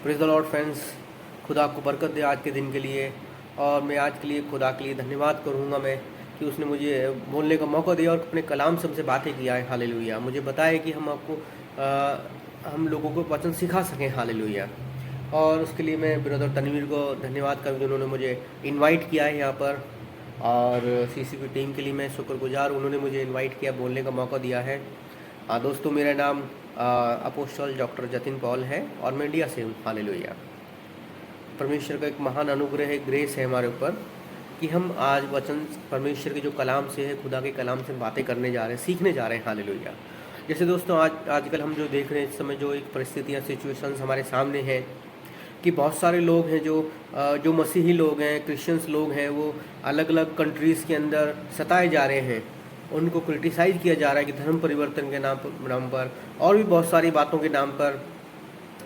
Praise the Lord friends. खुदा आपको बरकत दे आज के दिन के लिए। और मैं आज के लिए खुदा के लिए धन्यवाद करूँगा मैं कि उसने मुझे बोलने का मौका दिया और अपने कलाम से हमसे बातें किया है। हालेलुया। मुझे बताया कि हम लोगों को वचन सिखा सकें। हालेलुया। और उसके लिए मैं ब्रदर तनवीर को धन्यवाद करूँ जिन्होंने मुझे इनवाइट किया है यहाँ पर। और सीसीपी टीम के लिए मैं शुक्रगुजार, उन्होंने मुझे इनवाइट किया, बोलने का मौका दिया है। दोस्तों, मेरा नाम अपोस्टल डॉक्टर जतिन पॉल है और मैं इंडिया से हूँ। हालेलुया। परमेश्वर का एक महान अनुग्रह है, ग्रेस है हमारे ऊपर कि हम आज वचन परमेश्वर के जो कलाम से है, खुदा के कलाम से बातें करने जा रहे हैं, सीखने जा रहे हैं। हालेलुया। जैसे दोस्तों आजकल हम जो देख रहे हैं, इस समय जो एक परिस्थितियाँ, सिचुएशंस हमारे सामने हैं कि बहुत सारे लोग हैं जो मसीही लोग हैं, क्रिश्चियंस लोग हैं, वो अलग अलग कंट्रीज़ के अंदर सताए जा रहे हैं। उनको क्रिटिसाइज़ किया जा रहा है कि धर्म परिवर्तन के नाम पर और भी बहुत सारी बातों के नाम पर।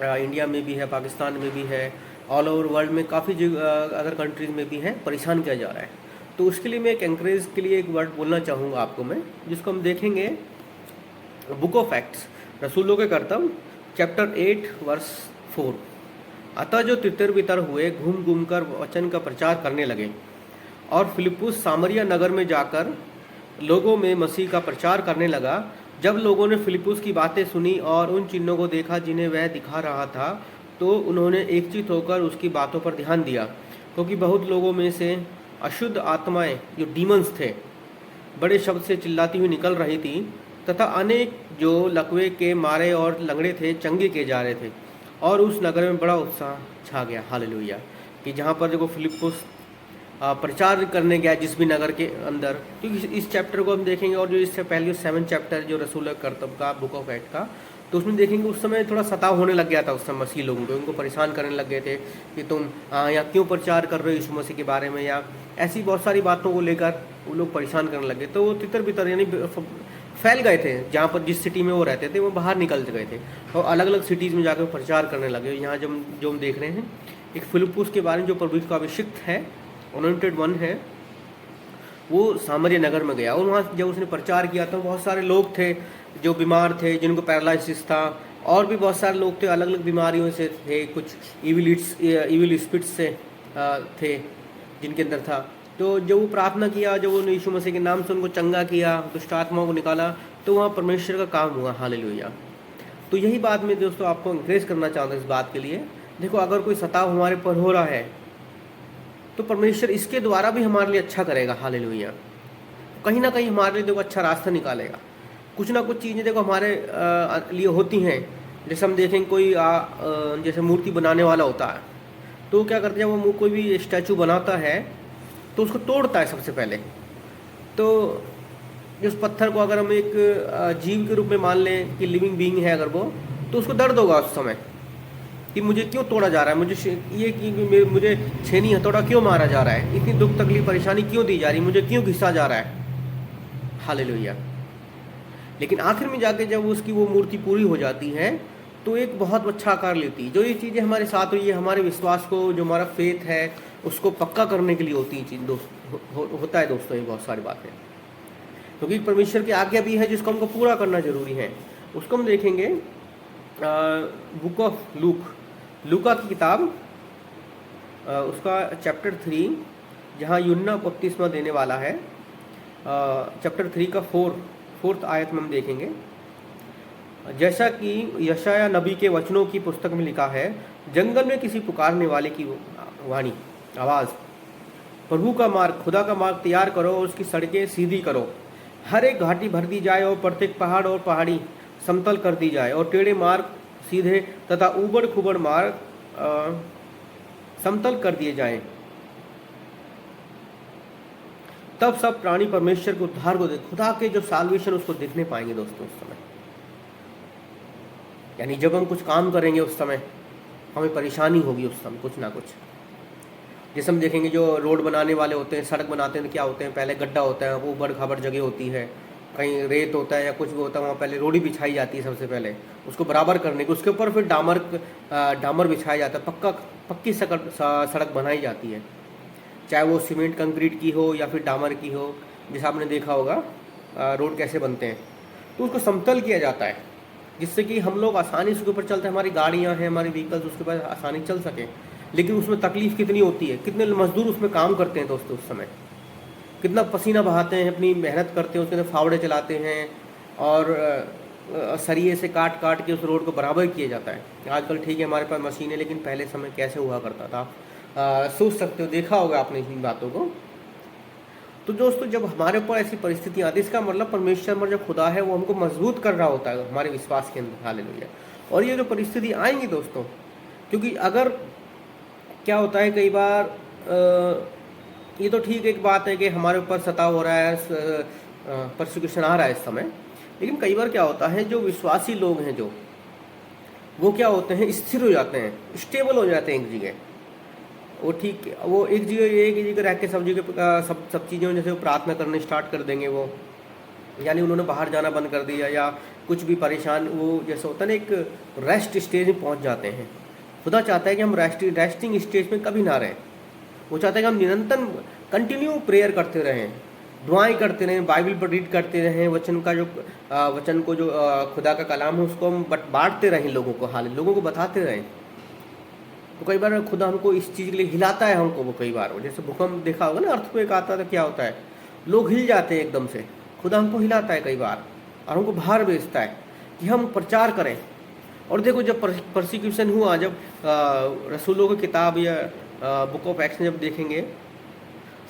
इंडिया में भी है, पाकिस्तान में भी है, ऑल ओवर वर्ल्ड में काफ़ी अदर कंट्रीज़ में भी है, परेशान किया जा रहा है। तो उसके लिए मैं एक एंकरेज के लिए एक वर्ड बोलना चाहूँगा आपको मैं, जिसको हम देखेंगे बुक ऑफ एक्ट्स, रसूलों के कर्तव्य, चैप्टर 8 वर्स 4। अतः जो तितर बितर हुए घूम घूम कर वचन का प्रचार करने लगे और फिलिप्पुस सामरिया नगर में जाकर लोगों में मसीह का प्रचार करने लगा। जब लोगों ने फिलिप्पुस की बातें सुनी और उन चिन्हों को देखा जिन्हें वह दिखा रहा था, तो उन्होंने एकचित होकर उसकी बातों पर ध्यान दिया, क्योंकि बहुत लोगों में से अशुद्ध आत्माएं, जो डीमंस थे, बड़े शब्द से चिल्लाती हुई निकल रही थी, तथा अनेक जो लकवे के मारे और लंगड़े थे चंगे किए जा रहे थे। और उस नगर में बड़ा उत्साह छा गया। हालेलुया। कि जहाँ पर देखो फिलिप्पुस प्रचार करने गया जिस भी नगर के अंदर, क्योंकि इस चैप्टर को हम देखेंगे और जो इससे पहले जो 7 चैप्टर जो रसूल कर्तव्य का, बुक ऑफ एक्ट का, तो उसमें देखेंगे उस समय थोड़ा सताव होने लग गया था उस समय मसीह लोगों को, उनको परेशान करने लग गए थे कि तुम यहाँ क्यों प्रचार कर रहे हो यीशु मसीह के बारे में, या ऐसी बहुत सारी बातों को लेकर वो लोग परेशान करने लगे। तो वो तितर बितर यानी फैल गए थे, जहाँ पर जिस सिटी में वो रहते थे वो बाहर निकल गए थे और अलग अलग सिटीज़ में जाकर प्रचार करने लगे। यहाँ जो हम देख रहे हैं एक फिलिप्पुस के बारे में, जो प्रभु का अभिषिक्त है, अनॉइंटेड वन है, वो सामरिया नगर में गया और वहाँ जब उसने प्रचार किया तो बहुत सारे लोग थे जो बीमार थे, जिनको पैरालिसिस था, और भी बहुत सारे लोग थे अलग अलग बीमारियों से थे, कुछ इविल स्पिरिट्स से थे जिनके अंदर था। तो जब वो प्रार्थना किया, जब उन्होंने यीशु मसीह के नाम से उनको चंगा किया, दुष्ट आत्माओं को निकाला, तो वहाँ परमेश्वर का काम हुआ। हालेलुया। तो यही बात मैं दोस्तों आपको इंकरेज करना चाहूँगा इस बात के लिए। देखो, अगर कोई सताव हमारे पर हो रहा है तो परमेश्वर इसके द्वारा भी हमारे लिए अच्छा करेगा। हालेलुया। कहीं ना कहीं हमारे लिए देखो अच्छा रास्ता निकालेगा। कुछ ना कुछ चीज़ें देखो हमारे लिए होती हैं। जैसे हम देखें कोई जैसे मूर्ति बनाने वाला होता है, तो क्या करते हैं, वो कोई भी स्टैचू बनाता है तो उसको तोड़ता है सबसे पहले। तो उस पत्थर को अगर हम एक जीव के रूप में मान लें कि लिविंग बीइंग है अगर वो, तो उसको दर्द होगा उस समय कि मुझे क्यों तोड़ा जा रहा है, मुझे छेनी हथौड़ा क्यों मारा जा रहा है, इतनी दुख तकलीफ परेशानी क्यों दी जा रही है, मुझे क्यों घिसा जा रहा है। हालेलुया। लेकिन आखिर में जाके जब उसकी वो मूर्ति पूरी हो जाती है तो एक बहुत अच्छा आकार लेती है। जो ये चीज़ें हमारे साथ हुई है, हमारे विश्वास को, जो हमारा फेथ है, उसको पक्का करने के लिए होती है चीज़ होता है दोस्तों। ये बहुत सारी बातें, क्योंकि परमेश्वर की आज्ञा भी है जिसको हमको पूरा करना जरूरी है। उसको हम देखेंगे बुक ऑफ लूका की किताब, उसका चैप्टर 3, जहाँ यूहन्ना बपतिस्मा देने वाला है। चैप्टर 3 का 4th आयत में हम देखेंगे, जैसा कि यशाया नबी के वचनों की पुस्तक में लिखा है, जंगल में किसी पुकारने वाले की वाणी, आवाज़, प्रभु का मार्ग, खुदा का मार्ग तैयार करो और उसकी सड़कें सीधी करो। हर एक घाटी भर दी जाए और प्रत्येक पहाड़ और पहाड़ी समतल कर दी जाए, और टेढ़े मार्ग सीधे तथा ऊबड़ खुबड़ मार्ग समतल कर दिए जाएं। तब सब प्राणी परमेश्वर के उद्धार को खुदा के जो साल्वेशन उसको देखने पाएंगे दोस्तों उस समय। यानी जब हम कुछ काम करेंगे उस समय हमें परेशानी होगी उस समय कुछ ना कुछ। जैसे हम देखेंगे जो रोड बनाने वाले होते हैं, सड़क बनाते हैं, तो क्या होते हैं, पहले गड्ढा होता है, वो ऊबड़ खाबड़ जगह होती है, कहीं रेत होता है या कुछ भी होता है, वहाँ पहले रोडी बिछाई जाती है सबसे पहले उसको बराबर करने के, उसके ऊपर फिर डामर बिछाया जाता है, पक्की सड़क बनाई जाती है, चाहे वो सीमेंट कंक्रीट की हो या फिर डामर की हो। जैसा आपने देखा होगा रोड कैसे बनते हैं, तो उसको समतल किया जाता है। जिससे कि हम लोग आसानी से उसके ऊपर चलते हैं, हमारी गाड़ियाँ हैं, हमारी व्हीकल्स उसके ऊपर आसानी चल सकें। लेकिन उसमें तकलीफ़ कितनी होती है, कितने मजदूर उसमें काम करते हैं दोस्तों, उस समय कितना पसीना बहाते हैं, अपनी मेहनत करते हैं, उसके अंदर फावड़े चलाते हैं और सरिये से काट काट के उस रोड को बराबर किया जाता है। आजकल ठीक है हमारे पास मशीन है, लेकिन पहले समय कैसे हुआ करता था आप सोच सकते हो, देखा होगा आपने इन बातों को। तो दोस्तों जब हमारे ऊपर ऐसी परिस्थितियाँ आती है, इसका मतलब परमेश्वर में जो खुदा है वो हमको मजबूत कर रहा होता है हमारे विश्वास के अंदर। हालेलुया। और ये जो परिस्थिति आएंगी दोस्तों, क्योंकि अगर क्या होता है कई बार ये तो ठीक एक बात है कि हमारे ऊपर सताव हो रहा है, परसिक्यूशन आ रहा है इस समय, लेकिन कई बार क्या होता है जो विश्वासी लोग हैं जो वो क्या होते हैं, स्थिर हो जाते हैं, स्टेबल हो जाते हैं एक जगह। वो ठीक वो एक जगह रह के सब जगह सब चीज़ों जैसे वो प्रार्थना करने स्टार्ट कर देंगे वो, यानी उन्होंने बाहर जाना बंद कर दिया या कुछ भी परेशान, वो जैसे होता है ना एक रेस्ट स्टेज में पहुंच जाते हैं। खुदा चाहता है कि हम रेस्टिंग स्टेज में कभी ना रहें। वो चाहता है कि हम निरंतर कंटिन्यू प्रेयर करते रहें, दुआएं करते रहें, बाइबल पर रीड करते रहें, वचन को जो खुदा का कलाम है उसको हम बांटते रहें लोगों को, लोगों को बताते रहें। तो कई बार खुदा हमको इस चीज़ के लिए हिलाता है हमको। वो कई बार जैसे भूकंप देखा होगा ना, अर्थक्वेक आता है तो क्या होता है, लोग हिल जाते हैं एकदम से। खुदा हमको हिलाता है कई बार और हमको बाहर भेजता है कि हम प्रचार करें। और देखो जब परसिक्यूशन हुआ, जब रसूलों की किताब या बुक ऑफ एक्ट्स जब देखेंगे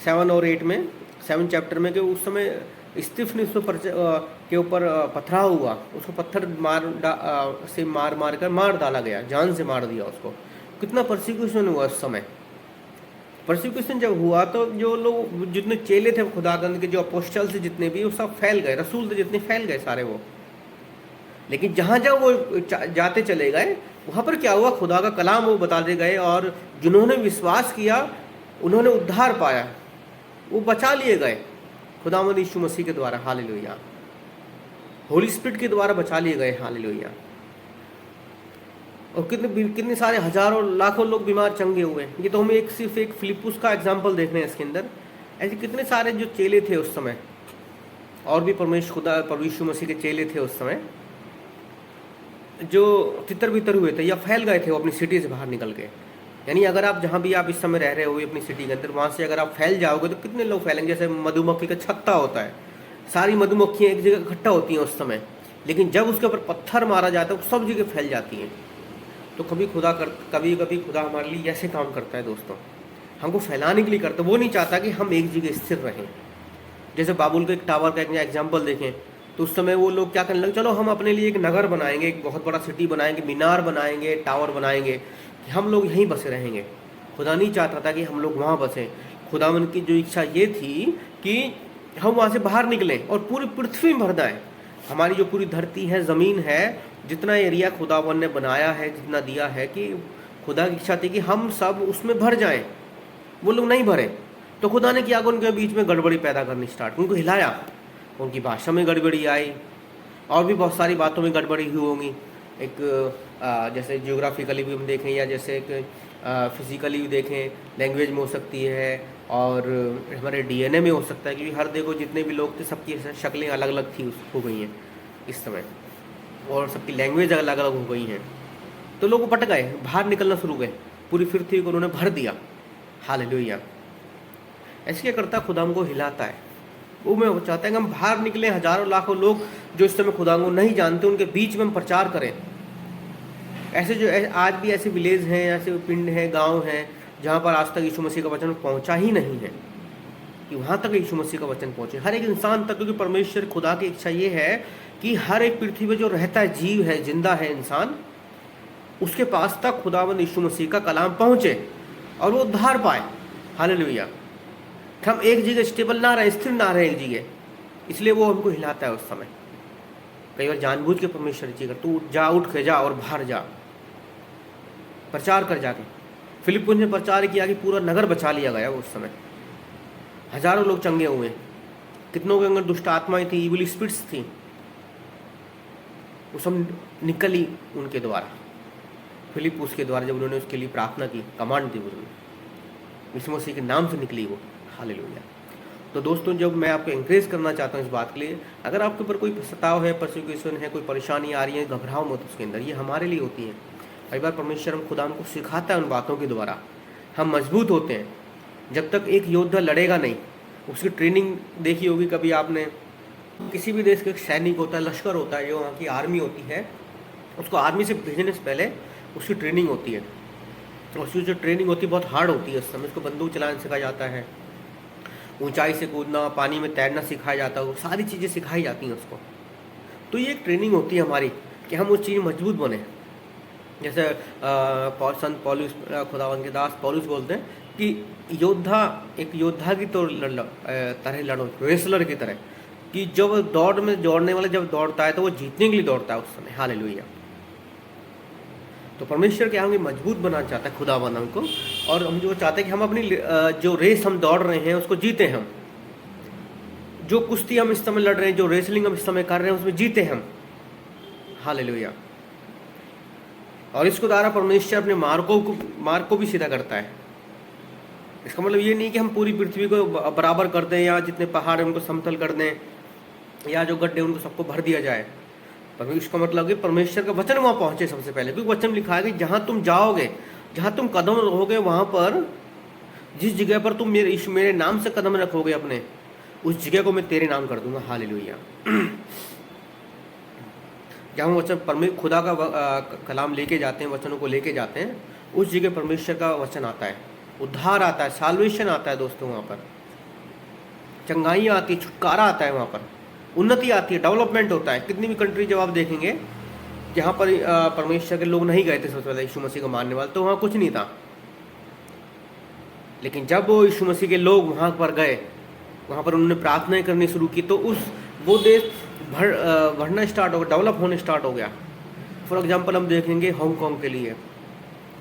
7 और 8 में, 7 चैप्टर में, कि उस समय स्टीफन के ऊपर पथराव हुआ, उसको पत्थर मार डाला गया, जान से मार दिया उसको। कितना परसिक्यूशन हुआ उस समय। परसिक्यूशन जब हुआ तो जो लोग जितने चेले थे खुदाबंद के, जो अपोस्टल से जितने भी, वो सब फैल गए, रसूल थे जितने फैल गए सारे वो। लेकिन जहाँ जहाँ वो जाते चले गए वहाँ पर क्या हुआ, खुदा का कलाम वो बताते गए और जिन्होंने विश्वास किया उन्होंने उद्धार पाया, वो बचा लिए गए खुदावंद यीशु मसीह के द्वारा। हालेलुया। होली स्पिरिट के द्वारा बचा लिए गए। हालेलुया। और कितने सारे हजारों लाखों लोग बीमार चंगे हुए। ये तो हमें सिर्फ एक फिलिपुस का एग्जाम्पल देख रहे हैं इसके अंदर। ऐसे कितने सारे जो चेले थे उस समय, और भी परमेश्वर यीशु मसीह के चेले थे उस समय, जो तितर बितर हुए थे या फैल गए थे वो अपनी सिटी से बाहर निकल के। यानी अगर आप जहाँ भी आप इस समय रह रहे हो अपनी सिटी के अंदर, वहाँ से अगर आप फैल जाओगे तो कितने लोग फैलेंगे। जैसे मधुमक्खी का छत्ता होता है, सारी मधुमक्खियाँ एक जगह इकट्ठा होती हैं उस समय, लेकिन जब उसके ऊपर पत्थर मारा जाता है वो सब जगह फैल जाती हैं। तो कभी कभी खुदा हमारे लिए ऐसे काम करता है दोस्तों, हमको फैलाने के लिए करता है। वो नहीं चाहता कि हम एक जगह स्थिर रहें। जैसे बाबुल के एक टावर का एक एग्जाम्पल देखें तो उस समय वो लोग क्या करने लगे, चलो हम अपने लिए एक नगर बनाएंगे, एक बहुत बड़ा सिटी बनाएंगे, मीनार बनाएंगे, टावर बनाएंगे, कि हम लोग यहीं बसे रहेंगे। खुदा नहीं चाहता था कि हम लोग वहाँ बसें। खुदावन की जो इच्छा ये थी कि हम वहाँ से बाहर निकलें और पूरी पृथ्वी में भर जाएं। हमारी जो पूरी धरती है, ज़मीन है, जितना एरिया खुदावन ने बनाया है, जितना दिया है, कि खुदा की इच्छा थी कि हम सब उसमें भर जाएं। वो लोग नहीं भरे तो खुदा ने क्या, उनके बीच में गड़बड़ी पैदा करनी स्टार्ट, उनको हिलाया, उनकी भाषा में गड़बड़ी आई और भी बहुत सारी बातों में गड़बड़ी हुई होंगी। एक जैसे जियोग्राफिकली भी हम देखें या जैसे फिजिकली भी देखें, लैंग्वेज में हो सकती है और हमारे डीएनए में हो सकता है, क्योंकि हर देखो जितने भी लोग थे सबकी शक्लें अलग अलग थी हो गई हैं इस समय, और सबकी लैंग्वेज अलग अलग हो गई हैं। तो लोग पट गए, बाहर निकलना शुरू गए, पूरी पृथ्वी को उन्होंने भर दिया। हालेलुया। ऐसे क्या करता, खुदा हमको हिलाता है। वो मैं चाहता है कि हम बाहर निकलें, हजारों लाखों लोग जो इस समय खुदा को नहीं जानते उनके बीच में हम प्रचार करें। ऐसे जो आज भी ऐसे विलेज हैं, ऐसे पिंड हैं, गांव हैं जहाँ पर आज तक यीशु मसीह का वचन पहुँचा ही नहीं है, कि वहाँ तक यीशु मसीह का वचन पहुँचे हर एक इंसान तक। क्योंकि परमेश्वर खुदा की इच्छा ये है कि हर एक पृथ्वी पर जो रहता है, जीव है, जिंदा है इंसान, उसके पास तक खुदावंद यीशु मसीह का कलाम पहुँचे और वो उद्धार पाए। हालेलुया। हम एक जगह स्टेबल ना रहे, स्थिर ना रहे एक जगह, इसलिए वो हमको हिलाता है उस समय। कई बार जानबूझ के परमेश्वर जी कर, तू जा, उठ के जा और बाहर जा, प्रचार कर जाके। फिलिप्पुस ने प्रचार किया कि पूरा नगर बचा लिया गया उस समय, हजारों लोग चंगे हुए। कितनों के अंदर दुष्ट आत्माएं थी, इविल स्पिरिट्स थी, वो सब निकली उनके द्वारा, फिलिप्पुस के द्वारा, जब उन्होंने उसके लिए प्रार्थना की, कमांड दी, उन्होंने यीशु मसीह के नाम से निकली वो। हालेलुया। तो दोस्तों, जब मैं आपको इंकरेज करना चाहता हूँ इस बात के लिए, अगर आपके ऊपर कोई सताव है, परसिक्यूशन है, कोई परेशानी आ रही है, घबराओ मत उसके अंदर, ये हमारे लिए होती है। कई बार परमेश्वर खुदा हमको सिखाता है उन बातों के द्वारा, हम मजबूत होते हैं। जब तक एक योद्धा लड़ेगा नहीं, उसकी ट्रेनिंग देखी होगी कभी आपने, किसी भी देश का एक सैनिक होता है, लश्कर होता है, जो वहाँ की आर्मी होती है, उसको आर्मी से भेजने से पहले उसकी ट्रेनिंग होती है। उसकी जो ट्रेनिंग होती है बहुत हार्ड होती है। उस समय उसको बंदूक चलाना सिखाया जाता है, ऊंचाई से कूदना, पानी में तैरना सिखाया जाता है, वो सारी चीज़ें सिखाई जाती हैं उसको। तो ये एक ट्रेनिंग होती है हमारी कि हम उस चीज़ में मजबूत बने। जैसे संत पौलुस, खुदावंद के दास पौलुस बोलते हैं कि एक योद्धा की तरह लड़ो, रेसलर की तरह, कि जब दौड़ने वाला जब दौड़ता है तो वो जीतने के लिए दौड़ता है उस समय। हालेलुया। तो परमेश्वर क्या हमें मजबूत बनाना चाहता है खुदावंद हमको, और हम जो चाहते हैं कि हम अपनी जो रेस हम दौड़ रहे हैं उसको जीते हम। जो कुश्ती हम इस समय लड़ रहे हैं, जो रेसलिंग हम इस समय कर रहे हैं, उसमें जीते हम। हालेलुया। और इसको द्वारा परमेश्वर अपने मार्ग को भी सीधा करता है। इसका मतलब ये नहीं कि हम पूरी पृथ्वी को बराबर कर दें, या जितने पहाड़ हैं उनको समतल कर दें, या जो गड्ढे उनको सबको भर दिया जाए। पर इसका मतलब कि परमेश्वर का वचन वहाँ पहुँचे सबसे पहले, क्योंकि वचन लिखा है कि जहाँ तुम जाओगे, जहाँ तुम कदम रखोगे, वहाँ पर जिस जगह पर तुम मेरे नाम से कदम रखोगे अपने, उस जगह को मैं तेरे नाम कर दूंगा। हालेलुया। जहाँ हम वचन खुदा का कलाम लेके जाते हैं, वचनों को लेके जाते हैं, उस जगह परमेश्वर का वचन आता है, उद्धार आता है, साल्वेशन आता है दोस्तों। वहाँ पर चंगाई आती है, छुटकारा आता है, वहाँ पर उन्नति आती है, डेवलपमेंट होता है। कितनी भी कंट्री जब आप देखेंगे जहाँ पर परमेश्वर के लोग नहीं गए थे सबसे पहले, यीशु मसीह को मानने वाले, तो वहाँ कुछ नहीं था। लेकिन जब वो यीशु मसीह के लोग वहाँ पर गए, वहाँ पर उन्होंने प्रार्थनाएं करनी शुरू की, तो वो देश बढ़ना स्टार्ट हो गया, डेवलप होने स्टार्ट हो गया। फॉर एग्जांपल हम देखेंगे हांगकांग के लिए।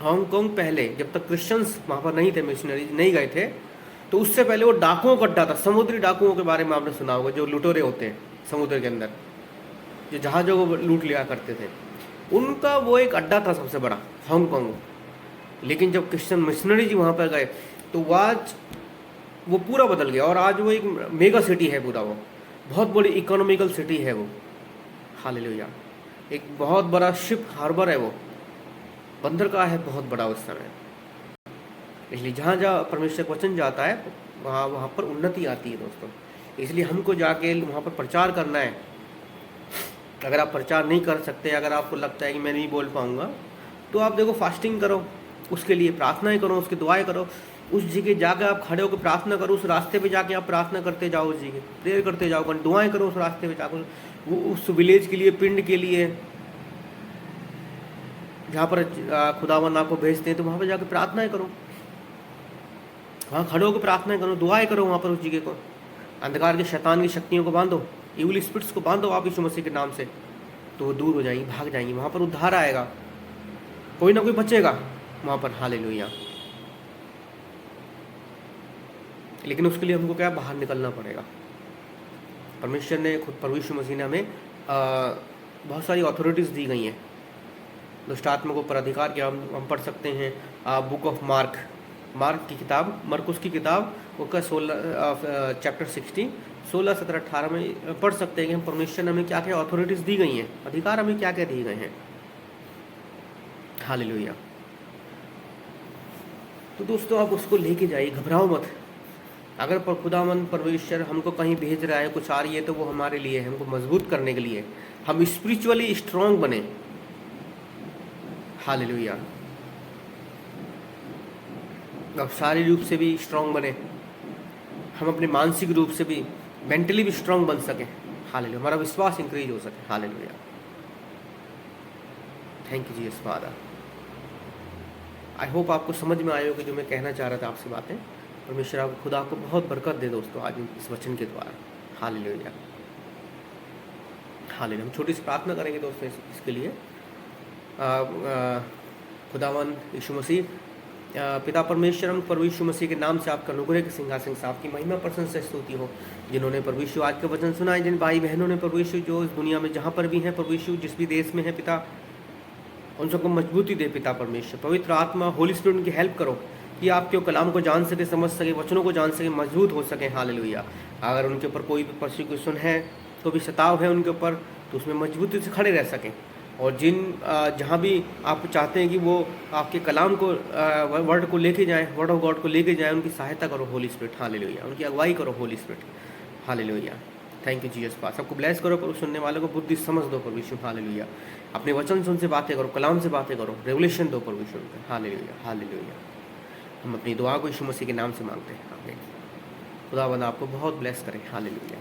हांगकांग पहले जब तक क्रिश्चियंस वहाँ पर नहीं थे, मिशनरीज नहीं गए थे, तो उससे पहले वो डाकुओं का अड्डा था। समुद्री डाकुओं के बारे में आपने सुना होगा, जो लुटेरे होते हैं समुद्र के अंदर, जो जहाज़ों को लूट लिया करते थे, उनका वो एक अड्डा था सबसे बड़ा, हांगकांग। लेकिन जब क्रिश्चियन मिशनरी जी वहाँ पर गए, तो आज वो पूरा बदल गया, और आज वो एक मेगा सिटी है पूरा, वो बहुत बड़ी इकोनॉमिकल सिटी है वो। हालेलुया। एक बहुत बड़ा शिप हार्बर है, वो बंदरगाह है बहुत बड़ा उस समय। इसलिए जहाँ जहाँ परमेश्वर वचन जाता है, वहाँ पर उन्नति आती है दोस्तों। इसलिए हमको जाके वहाँ पर प्रचार करना है। अगर आप प्रचार नहीं कर सकते, अगर आपको लगता है कि मैं नहीं बोल पाऊँगा, तो आप देखो फास्टिंग करो, उसके लिए प्रार्थनाएं करो, उसकी दुआएं करो। उस जगह जाकर आप खड़े होकर प्रार्थना करो, उस रास्ते पे जाके आप प्रार्थना करते जाओ, उस जगह प्रेयर करते जाओ, दुआएं करो उस रास्ते पे जाकर, वो उस विलेज के लिए, पिंड के लिए, जहाँ पर खुदावन आपको भेजते हैं, तो वहाँ पर जाकर प्रार्थनाएं करो, वहाँ खड़े होकर प्रार्थनाएं करो, दुआएं करो वहाँ पर उस जगह को। अंधकार के शैतान की शक्तियों को बांधो, इविल स्पिरिट्स को बांधो आप यीशु मसीह के नाम से, तो वो दूर हो जाएंगी, भाग जाएंगी। वहाँ पर उद्धार आएगा, कोई ना कोई बचेगा वहाँ पर। हालेलुया। लेकिन उसके लिए हमको क्या, बाहर निकलना पड़ेगा। परमेश्वर ने खुद, प्रभु यीशु मसीह ने हमें बहुत सारी अथॉरिटीज़ दी गई हैं दुष्ट आत्मा को पर अधिकार के। हम पढ़ सकते हैं बुक ऑफ मार्क की किताब, मरकुस की किताब, उसका 16 चैप्टर 16, 16, 17, 18 में पढ़ सकते हैं कि हम परमेश्वर ने हमें क्या क्या अथॉरिटीज़ दी गई हैं, अधिकार हमें क्या क्या दिए गए हैं। हालेलुया। तो दोस्तों, आप उसको लेके जाइए, घबराओ मत। अगर खुदावंद परमेश्वर हमको कहीं भेज रहा है, कुछ आ रही है, तो वो हमारे लिए है, हमको मजबूत करने के लिए, हम स्पिरिचुअली स्ट्रांग बने। हालेलुया। अब शारीरिक रूप से भी स्ट्रांग बने, हम अपने मानसिक रूप से भी, मेंटली भी स्ट्रांग बन सके। हालेलुया। हमारा विश्वास इंक्रीज हो सके। Hallelujah. Thank you Jesus father. I hope आपको समझ में आया होगा जो मैं कहना चाह रहा था आपसे बातें। परमेश्वर आपको, खुदा आपको बहुत बरकत दे दोस्तों आज इस वचन के द्वारा। हालेलुया। हालेलुया। हम छोटी सी प्रार्थना करेंगे दोस्तों इसके लिए। खुदावन यीशु मसीह, पिता परमेश्वर, हम प्रभु यीशु मसीह के नाम से आपका अनुग्रह के सिंहासन से आपकी महिमा प्रशंसा स्तुति हो। जिन्होंने प्रभु यीशु आज का वचन सुना है, जिन भाई बहनों ने प्रभु यीशु जो इस दुनिया में जहाँ पर भी हैं, प्रभु यीशु जिस भी देश में है पिता, उन सबको मजबूती दे पिता परमेश्वर। पवित्र आत्मा, होली स्पिरिट उनकी हेल्प करो कि आपके कलाम को जान सके, समझ सके, वचनों को जान सके, मजबूत हो सके। हालेलुया। अगर उनके ऊपर कोई भी परसिक्यूशन है, तो भी सताव है उनके ऊपर, तो उसमें मजबूती से खड़े रह सकें। और जहाँ भी आप चाहते हैं कि वो आपके कलाम को वर्ड को लेके जाएं, वर्ड ऑफ गॉड को लेके जाएं, उनकी सहायता करो होली स्पिरिट। हालेलुया। उनकी अगुवाई करो holy spirit. Hallelujah. Thank you Jesus पास। सबको ब्लेस करो, पर सुनने वालों को बुद्धि समझ दो परमेश्वर। हालेलुया। अपने वचन से उनसे बातें करो, कलाम से बातें करो, रेवलेशन दो परमेश्वर को। हालेलुया। हालेलुया। हम अपनी दुआ को यीशु मसीह के नाम से मांगते हैं। आमीन। खुदावंद आपको बहुत ब्लेस करें। हालेलुया।